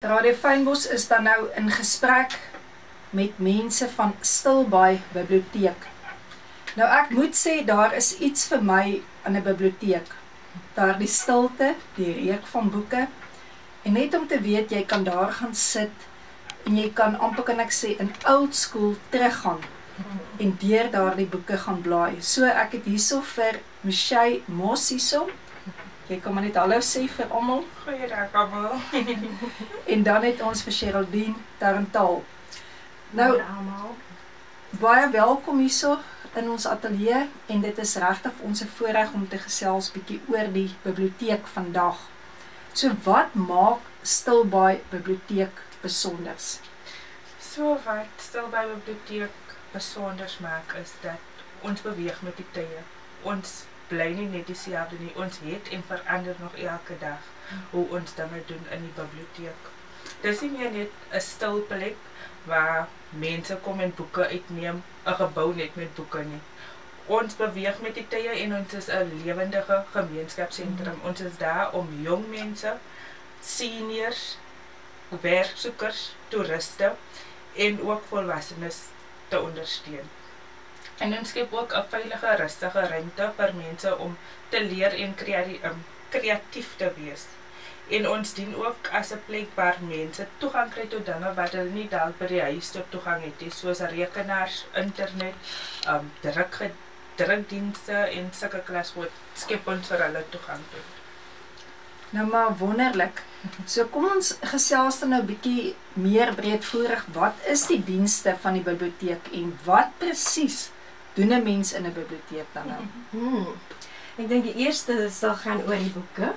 Radio Fynbos is dan nou in gesprek met mense van Stilbaai Biblioteek. Nou ek moet sê, daar is iets vir my in 'n biblioteek. Daar die stilte, die reuk van boeke, en net om te weet, jy kan daar gaan sit, en jy kan amper kan ek sê, in old school teruggaan, en deur daar die boeke gaan blaai. So ek het hierso vir Michelle Mos hierso. Jy kan maar net hallo sê vir almal. Goeiedag almal. En dan het ons vir Geraldine Tarantaal. Nou, baie welkom hierso in ons ateljee, en dit is regtig ons voorreg om te gesels bietjie oor die biblioteek vandag. So wat maak Stilbaai Biblioteek besonders? So wat Stilbaai Biblioteek besonders maak is dat ons beweeg met die tye. Ons bly nie net dieselfde nie, ons het en verander nog elke dag hoe ons dinge doen in die biblioteek. Dis nie meer net 'n stil plek waar mense kom en boeke uitneem, 'n gebou net met boeke nie. Ons beweeg met die tye en ons is 'n lewendige gemeenskapsentrum. Ons is daar om jong mense, seniors, werksoekers, toeriste en ook volwassenes te ondersteun. En ons skep ook 'n veilige, rustige ruimte vir mense om te leer en kreatief te wees. En ons dien ook as 'n plek waar mense toegang kry tot dinge wat hulle nie dalk by die huis tot toegang het nie, soos rekenaars, internet, drukdienste en sulke klaswoord skep ons vir hulle toegang tot. Nou maar wonderlik. So kom ons gesels dan nou bietjie meer breedvoerig, wat is die dienste van die biblioteek en wat presies doen 'n mens in 'n biblioteek dan nou? Ek dink die eerste sal gaan oor die boeke.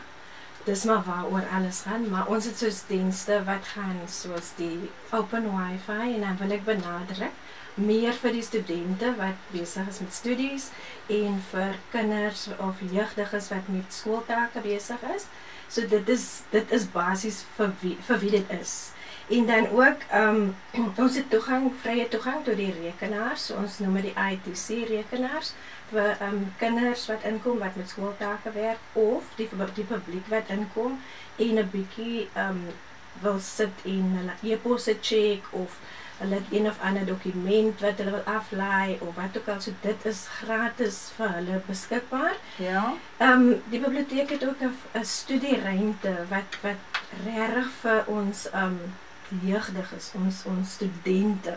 Dis maar waaroor alles gaan, maar ons het soos dienste wat gaan soos die open wifi, en dan wil ek benadruk meer vir die studente wat besig is met studies en vir kinders of jeugdiges wat met skooltake besig is. So dit is basies vir wie dit is. En dan ook, ons het vrye toegang tot die rekenaars, so ons noem die ITC rekenaars, vir kinders wat inkom wat met skooltake werk, of die publiek wat inkom en 'n bietjie wil sit en hulle e-posse check, of hulle een of ander dokument wat hulle wil aflaai, of wat ook al, so dit is gratis vir hulle beskikbaar. Ja. Die biblioteek het ook 'n studieruimte wat regtig vir ons jeugdiges, ons studente,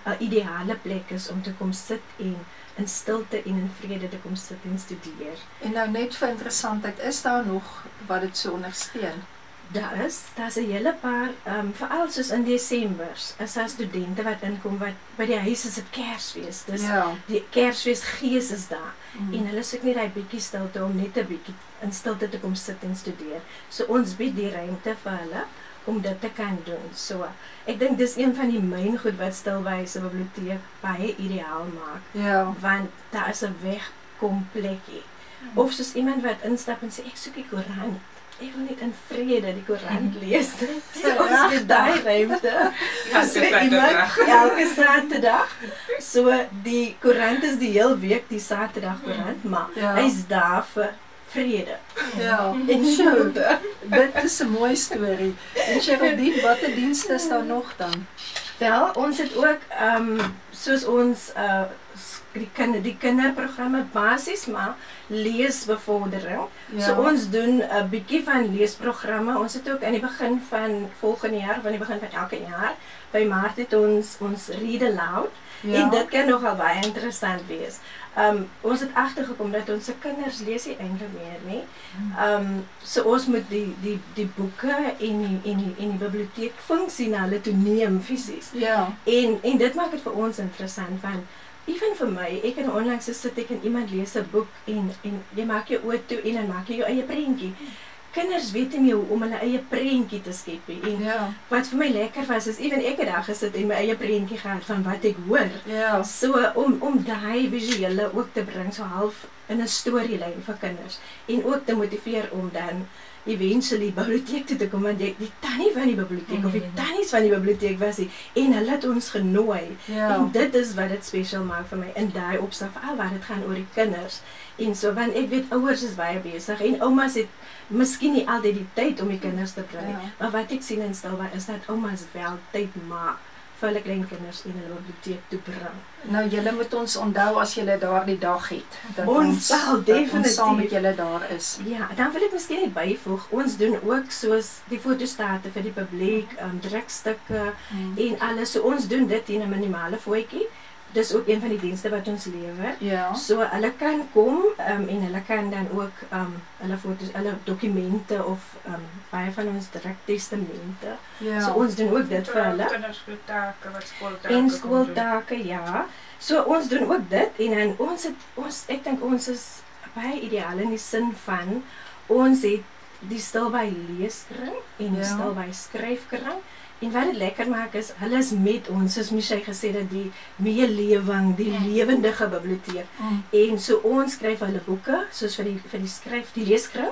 'n ideale plek is om te kom sit en in stilte en in vrede te kom sit en studeer. En nou net vir interessantheid, is daar nog wat dit so ondersteun? Daar's 'n hele paar, veral soos in Desember, is daar studente wat inkom, wat by die huis is dit Kersfees, dus die Kersfeesgees is daar, en hulle soek net daai bietjie stilte om net 'n bietjie in stilte te kom sit en studeer. So ons bied die ruimte vir hulle om dit te kan doen. So, ek dink dis een van die myn goed wat Stilbaai se biblioteek baie ideaal maak. Ja. Want daar is 'n wegkomplekkie. Of soos iemand wat instap en sê, ek soek die koerant. Ek wil net in vrede die koerant lees. So ons het daai ruimte. Elke Saterdag. So die koerant is die heel week die Saterdag koerant, maar hy's daar vir vrede. Ja. En stilte. Dit is 'n mooi storie. En Geraldine, watter dienste is daar nog dan? Wel, ons het ook soos ons die kinderprogramme basies, maar leesbevordering. Ja. So ons doen 'n bietjie van leesprogramme. Ons het ook aan die begin van volgende jaar, van die begin van elke jaar, by Maart het ons read aloud. Ja. En dit kan nogal baie interessant wees. Ons het agtergekom dat ons se kinders lees nie eintlik meer nie. So ons moet die boeke en die biblioteek funksie na hulle toe neem fisies. Ja. En dit maak dit vir ons interessant, want even vir my, ek en onlangs sit ek en iemand lees 'n boek en jy maak jou oë toe en dan maak jy jou eie prentjie. Kinders weet nie hoe om hulle eie prentjie te skep nie. En wat vir my lekker was, is even ek het daar gesit en my eie prentjie gehad van wat ek hoor. Ja. So om daai visuele ook te bring, so half in 'n storielyn vir kinders en ook te motiveer om dan eventually biblioteek toe te kom, want die tannie van die biblioteek of die tannies van die biblioteek was die, en hulle het ons genooi. Ja. En dit is wat dit special maak vir my in daai opsig, veral waar dit gaan oor die kinders. En so, want ek weet ouers is baie besig en oumas het miskien nie altyd die tyd om die kinders te bly. Ja. Maar wat ek sien in Stilbaai is dat oumas wel tyd maak vir hulle kleinkinders in hulle biblioteek toe bring. Nou julle moet ons onthou as julle daardie dag het dat Ons sal dat ons saam definitief. met julle daar is. Ja, dan wil ek miskien net byvoeg, ons doen ook soos die fotostate vir die publiek, drukstukke en alles. So ons doen dit in 'n minimale voetjie. Dis ook een van die dienste wat ons lewer. Ja. So hulle kan kom en hulle kan dan ook hulle foto's, hulle dokumente of baie van ons druktestamente. Ja. So ons doen ook dit vir hulle. Kinderskooltake wat skooltake. En skooltake, ja. So ons doen ook dit en dan ek dink ons is baie ideaal in die sin van ons het die Stilbaai leeskring en die Stilbaai skryfkring. En wat dit lekker maak is, hulle is met ons, soos Michelle gesê het, die meelewing, die lewendige biblioteek. En so ons skryf hulle boeke, soos vir die leeskring.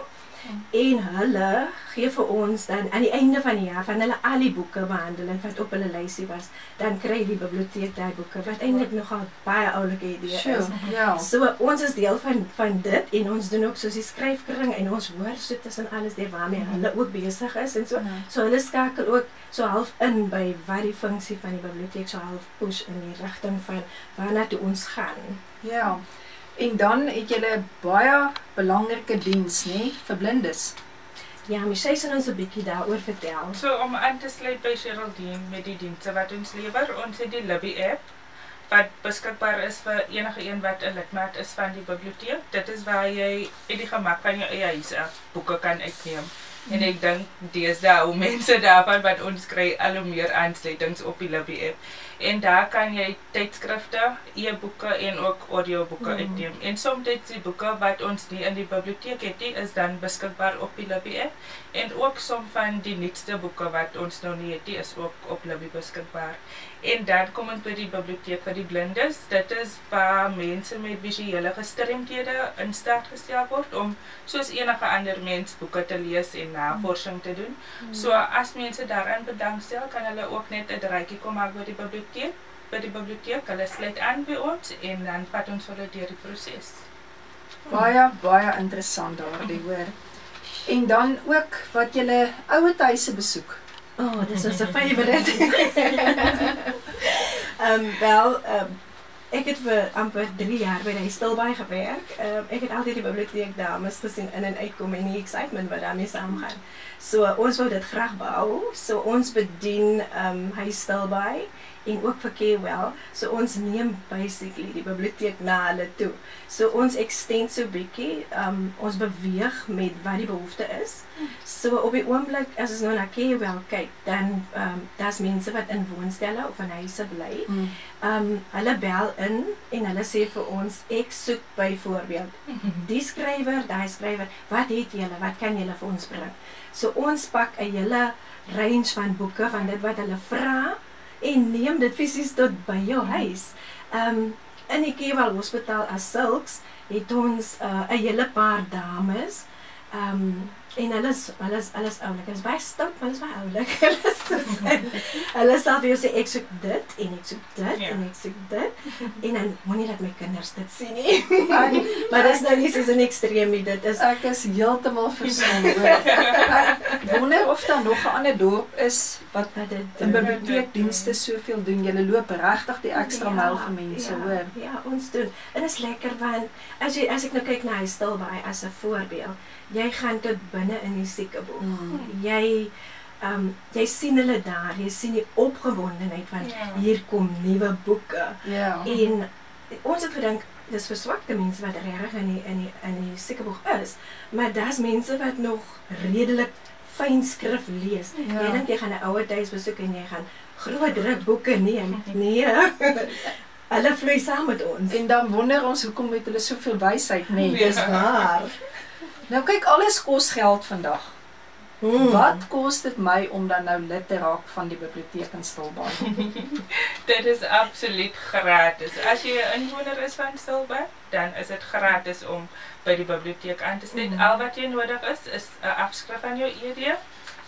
En hulle gee vir ons dan aan die einde van die jaar van hulle al die boeke behandeling wat op hulle lysie was, dan kry die biblioteek daai boeke wat eintlik nogal baie oulike idee is. Ja. So ons is deel van dit en ons doen ook soos die skryfkring en ons hoor so tussen alles deur waarmee hulle ook besig is en so. So hulle skakel ook so half in by wat die funksie van die biblioteek so half push in die rigting van waarna toe ons gaan. Ja. En dan het julle baie belangrike diens, nê, vir blindes. Ja, Michelle sal ons 'n bietjie daaroor vertel. So om aan te sluit by Geraldine met die dienste wat ons lewer, ons het die Libby app wat beskikbaar is vir enige een wat 'n lidmaat is van die biblioteek. Dit is waar jy uit die gemak van jou eie huis af boeke kan uitneem. En ek dink deesdae hoe mense daarvan wat ons kry al hoe meer aansluitings op die Libby app. En daar kan jy tydskrifte, e-boeke en ook audioboeke uitneem. En soms die boeke wat ons nie in die biblioteek het nie, is dan beskikbaar op die Libby app. En ook som van die nuutste boeke wat ons nou nie het nie, is ook op Libby beskikbaar. En dan kom ons by die biblioteek vir die blindes. Dit is waar mense met visuele gestremdhede in staat gestel word om soos enige ander mens boeke te lees en navorsing te doen. So as mense daaraan belangstel, kan hulle ook net 'n draaitjie kom maak by die biblioteek. Hulle sluit aan by ons en dan vat ons hulle deur die proses. Baie interessant daardie hoor. En dan ook wat julle ouerhuise besoek. Oh, dis ons 'n favorite. Ek het vir amper 3 jaar by die Stilbaai gewerk. Ek het altyd die biblioteek dames gesien in en uitkom en die excitement wat daarmee saamgaan. So ons wou dit graag behou. So ons bedien Huis Stilbaai en ook vir Carewell. So ons neem basically die biblioteek na hulle toe. So ons extend so bietjie, ons beweeg met wat die behoefte is. So op die oomblik as ons nou na Carewell kyk, dan daar's mense wat in woonstelle of in huise bly. Hulle bel in en hulle sê vir ons, ek soek byvoorbeeld die skrywer, daai skrywer, wat het julle, wat kan julle vir ons bring? So ons pak 'n hele range van boeke van dit wat hulle vra en neem dit fisies tot by jou huis. In die Carewell Hospitaal as sulks het ons 'n hele paar dames en hulle is oulik. Hulle is baie stout, maar hulle is baie oulik. Hulle sal vir jou sê, ek soek dit, en ek soek dit, en ek soek dit. En dan moenie dat my kinders dit sien nie. Maar dit is nou nie soos 'n ekstreem nie. Ek is heeltemal verstom hoor. Ek wonder of daar nog 'n ander dorp is wat in biblioteekdienste soveel doen. Julle loop regtig die ekstra myl vir mense, hoor. Ja, ons doen. En is lekker want as ek nou kyk na Huis Stilbaai as 'n voorbeeld, jy gaan tot binne in die siekeboek. Jy sien hulle daar, jy sien die opgewondenheid van hier kom nuwe boeke. En ons het gedink dis vir swakte mense wat regtig in die siekeboek is, maar daar's mense wat nog redelik fyn skrif lees. Jy dink jy gaan 'n ouerhuis besoek en jy gaan groot druk boeke neem. Nee. Hulle vloei saam met ons. En dan wonder ons hoekom het hulle soveel wysheid, nee. Dis waar. Nou kyk, alles kos geld vandag. Wat kos dit my om dan nou lid te raak van die biblioteek in Stilbaai? Dit is absoluut gratis. As jy 'n inwoner is van Stilbaai, dan is dit gratis om by die biblioteek aan te sluit. Al wat jy nodig is 'n afskrif van jou ED,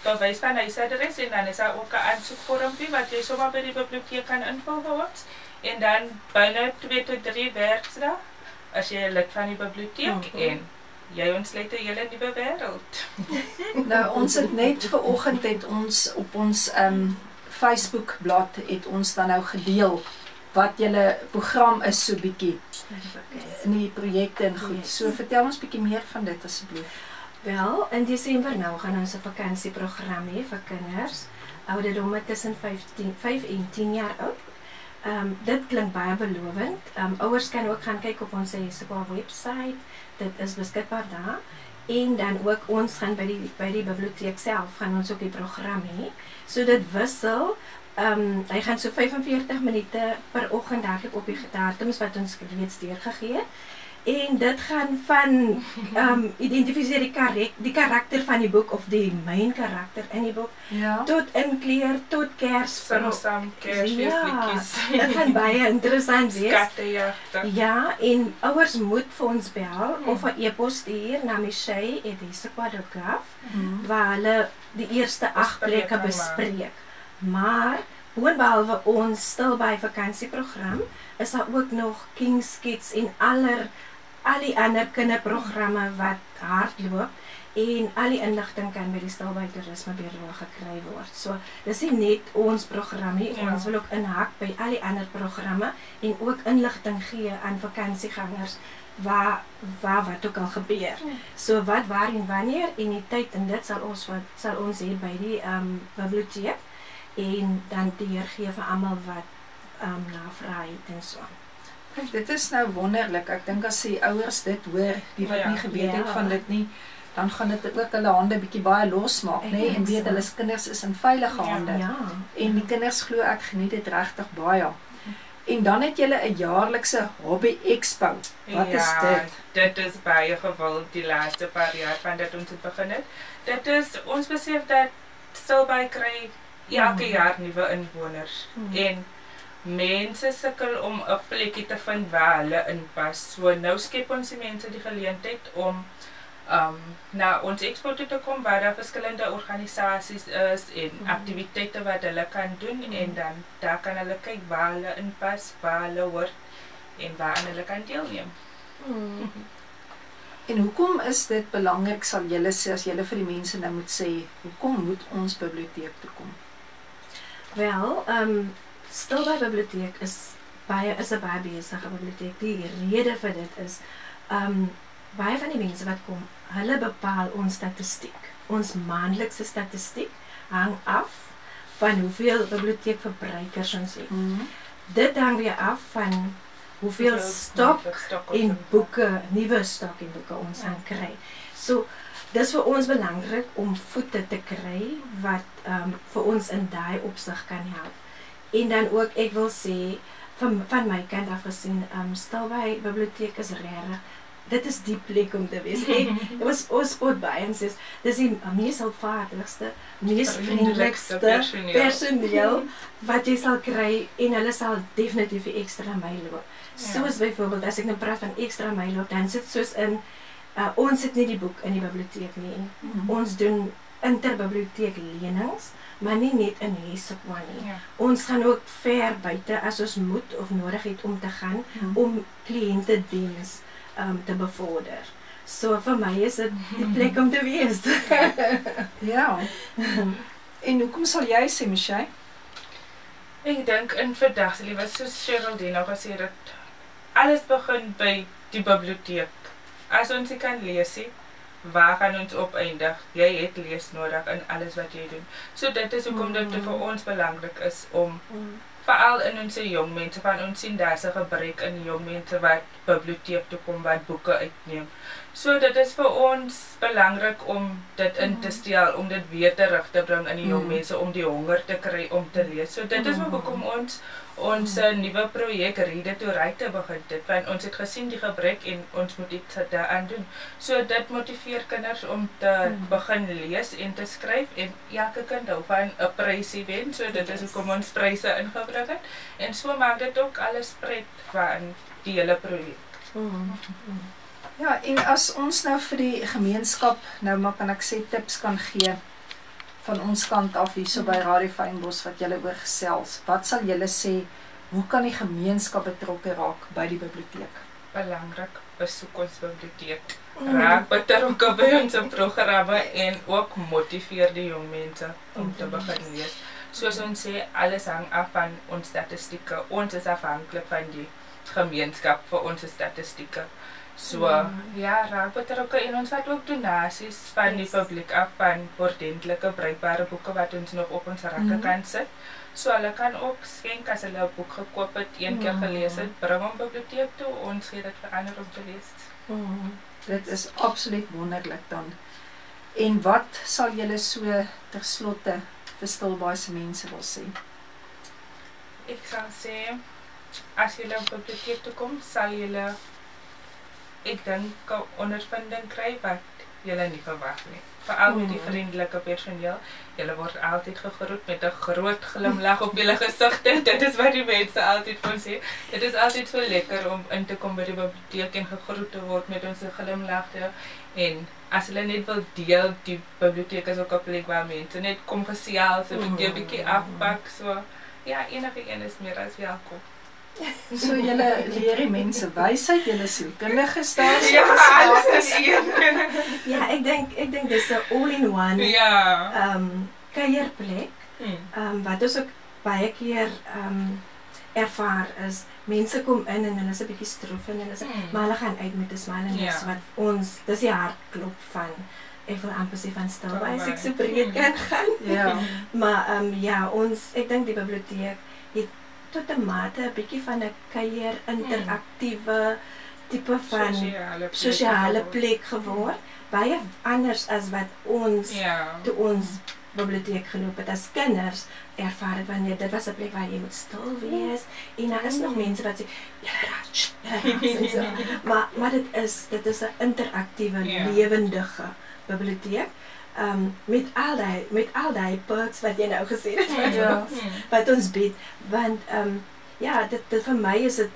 bewys van huisadres en dan is daar ook 'n aansoekvormpie wat jy sommer by die biblioteek kan invul vir ons. En dan binne 2 tot 3 werksdae as jy 'n lid van die biblioteek en jy ontsluit 'n hele nuwe wêreld. Nou ons het net vanoggend het ons op ons Facebook bladsy het ons dan nou gedeel wat julle program is so bietjie in die projekte en goed. So vertel ons bietjie meer van dit asseblief. Wel, in Desember nou gaan ons 'n vakansieprogram hê vir kinders ouderdomme tussen 5 en 10 jaar oud. Dit klink baie belovend. Ouers kan ook gaan kyk op ons webwerf. Dit is beskikbaar daar. En dan ook ons gaan by die biblioteek self gaan ons ook die program hê. So dit wissel. Hy gaan so 45 minute per oggend hardloop op die datums wat ons reeds deurgegee het. En dit gaan van identifiseer die karakter van die boek of die main karakter in die boek tot inkleur, tot kers. Saam kersfeesliedjies. Dit gaan baie interessant wees. Skattejagte. Ja, en ouers moet vir ons bel of 'n e-pos stuur na michelle@hisaqua.gov waar hulle die eerste 8 plekke bespreek. Maar boonbehalwe ons Stilbaai vakansieprogram is daar ook nog King's Kids en al die ander kinderprogramme wat hardloop en al die inligting kan by die Stilbaai Toerismebureau gekry word. So dis nie net ons program nie, ons wil ook inhak by al die ander programme en ook inligting gee aan vakansiegangers wat ook al gebeur. So wat, waar en wanneer en die tyd en dit sal ons hê by die biblioteek en dan deurgee vir almal wat navraag het en so. Kijk, dit is nou wonderlik. Ek dink as die ouers dit hoor, die wat nie geweet het van dit nie, dan gaan dit ook hulle hande bietjie baie losmaak, nê? En weet hulle kinders is in veilige hande. En die kinders glo ek geniet dit regtig baie. En dan het julle 'n jaarlikse hobby expo. Wat is dit? Dit is baie gewild die laaste paar jaar van dat ons het begin het. Dit is ons besef dat Stilbaai kry elke jaar nuwe inwoners en mense sukkel om 'n plekkie te vind waar hulle inpas. So nou skep ons die mense die geleentheid om na ons expo toe te kom waar daar verskillende organisasies is en aktiwiteite wat hulle kan doen en dan daar kan hulle kyk waar hulle inpas, waar hulle hoort en waar hulle kan deelneem. En hoekom is dit belangrik sal julle sê as julle vir die mense nou moet sê hoekom moet ons biblioteek toe kom? Wel, Stilbaai biblioteek is 'n baie besige biblioteek. Die rede vir dit is baie van die mense wat kom, hulle bepaal ons statistiek. Ons maandelikse statistiek hang af van hoeveel biblioteekverbruikers ons het. Dit hang weer af van hoeveel stok en boeke, nuwe stok en boeke ons gaan kry. So dis vir ons belangrik om voete te kry wat vir ons in daai opsig kan help. En dan ook, ek wil sê, van my kant af gesien, Stilbaai biblioteek is regtig. Dit is die plek om te wees. Ons spot by en sê, dis die mees hulpvaardigste, mees vriendelikste personeel wat jy sal kry en hulle sal definitief die ekstra myl loop. Soos byvoorbeeld, as ek nou praat van ekstra myl loop, dan sit soos in, ons sit nie die boek in die biblioteek nie. Ons doen interbiblioteek lenings, maar nie net in Hisaqua nie. Ons gaan ook ver buite as ons moet of nodig het om te gaan, om kliëntediens te bevorder. So vir my is dit die plek om te wees. Ja. En hoekom sal jy sê, Michelle? Ek dink in vandag se lewe soos Geraldine nou gesê dat alles begin by die biblioteek. As ons nie kan lees nie, waar gaan ons opeindig? Jy het lees nodig in alles wat jy doen. So dit is hoekom dit vir ons belangrik is om veral in ons jong mense, van ons sien daar's 'n gebrek in jong mense wat biblioteek toe kom, wat boeke uitneem. So dit is vir ons belangrik om dit in te stel, om dit weer terug te bring in die jong mense, om die honger te kry om te lees. So dit is hoekom ons nuwe projek Read It to Write begin dit, want ons het gesien die gebrek en ons moet iets daaraan doen. So dit motiveer kinders om te begin lees en te skryf, en elke kind hou van 'n prysie wen, so dit is hoekom ons pryse ingebring het, en so maak dit ook alles pret van die hele projek. Ja, en as ons nou vir die gemeenskap, nou maar kan ek sê tips kan gee, van ons kant af hier so by Radio Fynbos wat julle oor gesels, wat sal julle sê, hoe kan die gemeenskap betrokke raak by die biblioteek? Belangrik, besoek ons biblioteek, raak betrokke by ons programme en ook motiveer die jong mense om te begin lees. Soos ons sê, alles hang af van ons statistieke, ons is afhanklik van die gemeenskap vir ons statistieke. So, ja, raak betrokke en ons vat ook donasies van die publiek af van ordentlike bruikbare boeke wat ons nog op ons rakke kan sit. So hulle kan ook skenk as hulle 'n boek gekoop het, een keer gelees het, bring hom biblioteek toe, ons gee dit vir ander om te lees. Dit is absoluut wonderlik dan. En wat sal julle so ter slotte vir Stilbaai se mense wil sê? Ek sal sê, as julle op biblioteek toe kom, sal julle, ek dink, 'n ondervinding kry wat julle nie verwag nie. Veral met die vriendelike personeel. Julle word altyd gegroet met 'n groot glimlag op julle gesigte. Dit is wat die mense altyd van sê. Dit is altyd so lekker om in te kom by die biblioteek en gegroet te word met ons glimlagte. En as hulle net wil deel, die biblioteek is ook 'n plek waar mense net kom gesels, 'n bietjie afpak, so ja, enige een is meer as welkom. So julle leer die mense wysheid, julle sielkundiges daar. Ja, alles is een. Ja, ek dink dis 'n all-in-one Ja. kuierplek. Wat ons ook baie keer ervaar is, mense kom in en hulle is 'n bietjie stroef en hulle sê, maar hulle gaan uit met 'n smile en dis wat ons, dis die hartklop van, ek wil amper sê van Stilbaai, as ek so breed kan gaan. Ja. Maar ja, ek dink die biblioteek het tot 'n mate 'n bietjie van 'n kuier interaktiewe tipe van sosiale plek geword, baie anders as wat ons toe ons biblioteek geloop het as kinders ervaar het, wanneer dit was 'n plek waar jy moet stil wees en daar is nog mense wat sê maar dit is 'n interaktiewe, lewendige biblioteek. Met al die perks wat jy nou gesê het wat ons bied, want ja, dit vir my is dit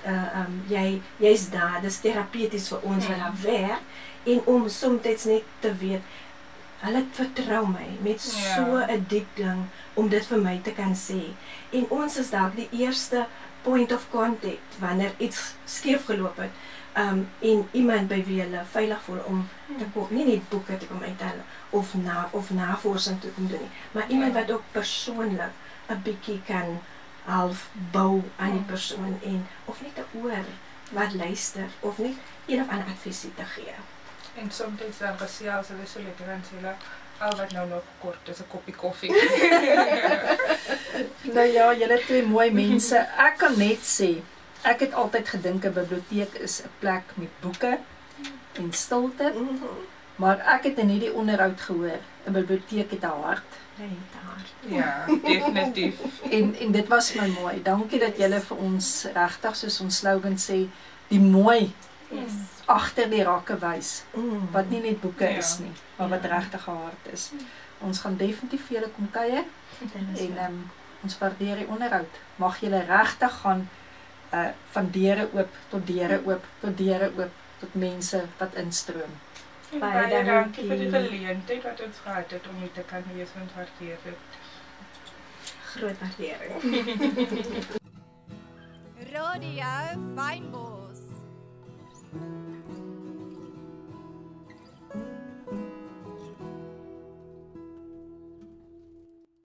jy's daar, dis terapeuties vir ons wat daar werk, en om soms net te weet, hulle vertrou my met so 'n diep ding om dit vir my te kan sê, en ons is dalk die eerste point of contact wanneer iets skeef geloop het, en iemand by wie hulle veilig voel om te kom, nie net boeke te kom uithaal of navorsing te kom doen nie, maar iemand wat ook persoonlik 'n bietjie kan half bou aan die persoon, en of net 'n oor wat luister of net een of ander adviesie te gee. En soms dan gesels hulle so lekker en sê hulle, al wat nou nog kort is 'n koppie koffie. Nou ja, julle twee mooi mense. Ek kan net sê, ek het altyd gedink 'n biblioteek is 'n plek met boeke en stilte, maar ek het in hierdie onderhoud gehoor, 'n biblioteek het 'n hart. Ja, definitief. En dit was my mooi. Dankie dat julle vir ons regtig, soos ons slogan sê, die mooi agter die rakke wys, wat nie net boeke is nie, maar wat regtig 'n hart is. Ons gaan definitief vir julle kom kuier, en ons waardeer die onderhoud. Mag julle regtig gaan van deure oop tot deure oop tot deure oop tot mense wat instroom. Baie dankie vir die geleentheid wat ons gehad het om hier te kan wees, ons waardeer dit. Groot waardering. Radio Fynbos.